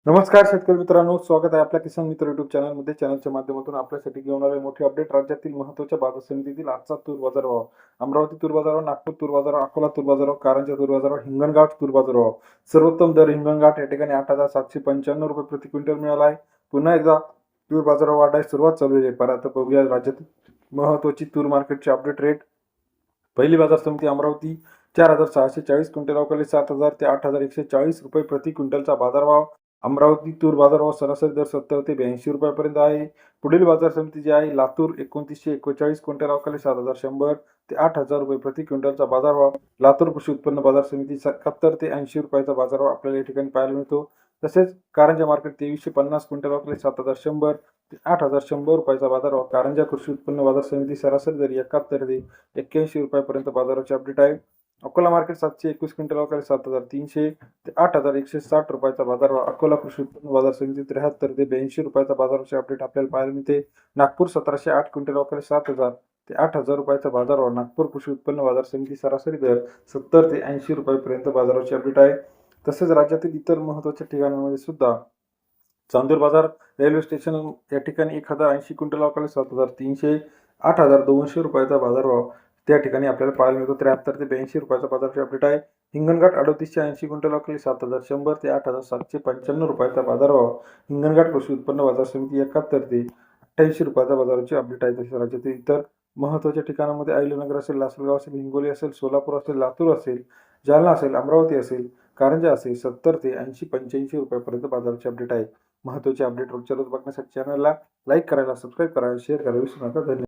नमस्कार शेतकरी मित्रांनो, स्वागत आहे आपल्या किसान मित्र युट्यूब चॅनलमध्ये. चॅनलच्या माध्यमातून आपल्यासाठी घेऊन आलेले मोठे अपडेट. राज्यातील महत्त्वाच्या बाजार समितीतील आजचा तूर बाजार भाव. अमरावती तूर बाजार भाव, नागपूर तूर बाजार भाव, अकोला तूर बाजार भाव, कारंजा तूर बाजार भाव, हिंगणघाट तूर बाजार भाव. सर्वोत्तम दर हिंगणघाट या ठिकाणी 8,795 रुपये प्रति क्विंटल मिळाला आहे. पुन्हा एकदा तूर बाजार भाव वाढायला सुरुवात चालू आहे. आता बघूया राज्यातील महत्त्वाची तूर मार्केटचे अपडेट रेट. पहिली बाजार समिती अमरावती 4,640 क्विंटल अवकाळी 7,000 ते 8,140 रुपये प्रति क्विंटलचा बाजारभाव. अमरावती तूर बाजारभाव सरासरी दर 70 ते 82 रुपयापर्यंत आहे. पुढील बाजार समिती जी आहे लातूर 2941 क्विंटल अवकाळी 7,100 ते 8,000 रुपये प्रति क्विंटलचा बाजारभाव. लातूर कृषी उत्पन्न बाजार समिती 70 ते 80 रुपयाचा बाजारभाव आपल्याला या ठिकाणी पाहायला मिळतो. तसेच कारंजा मार्केट 2350 क्विंटल अवकाळी 7,100 ते 8,100 रुपयाचा बाजारभाव. कारंजा कृषी उत्पन्न बाजार समिती सरासरी दर 71 ते 81 रुपयापर्यंत बाजाराचे अपडेट आहे. अकोला मार्केट 721 क्विंटल अवकाळी 7,300 ते 8,160 रुपयाचा बाजारभाव. अकोला कृषी उत्पन्न बाजार समिती 73 ते 82 रुपयाचा बाजाराचे अपडेट आपल्याला पाहायला मिळते. नागपूर 1708 क्विंटल अवकाळी 7,000 ते 8,000 रुपयाचा बाजारभाव. नागपूर कृषी उत्पन्न बाजार समिती सरासरी दर 70 ते 80 रुपयापर्यंत बाजाराचे अपडेट आहे. तसेच राज्यातील इतर महत्त्वाच्या ठिकाणांमध्ये सुद्धा चांदूर बाजार रेल्वे स्टेशन या ठिकाणी 1,080 क्विंटल अवकाळी 7,300 8,200 रुपयाचा बाजारभाव त्या ठिकाणी आपल्याला पाहायला मिळतो. 73 ते 82 रुपयाचा बाजाराचे अपडेट आहे. हिंगणघाट 3880 क्विंटल अवकाळी 7,100 ते 8,795 रुपयाचा बाजारभाव. हिंगणघाट कृषी उत्पन्न बाजार समिती 71 ते 88 रुपयाचा बाजाराचे अपडेट आहे. तसेच राज्यातील इतर महत्त्वाच्या ठिकाणांमध्ये अहिल्यानगर असेल, लासलगाव असेल, हिंगोली असेल, सोलापूर असेल, लातूर असेल, जालना असेल, अमरावती असेल, कारंजा असेल 70 ते 80-85 रुपयापर्यंत बाजाराचे अपडेट आहे. महत्त्वाचे अपडेट रोजच्या रोज बघण्यासाठी चॅनलला लाईक करायला, सबस्क्राईब करायला, शेअर करायला विसरू नका. धन्यवाद.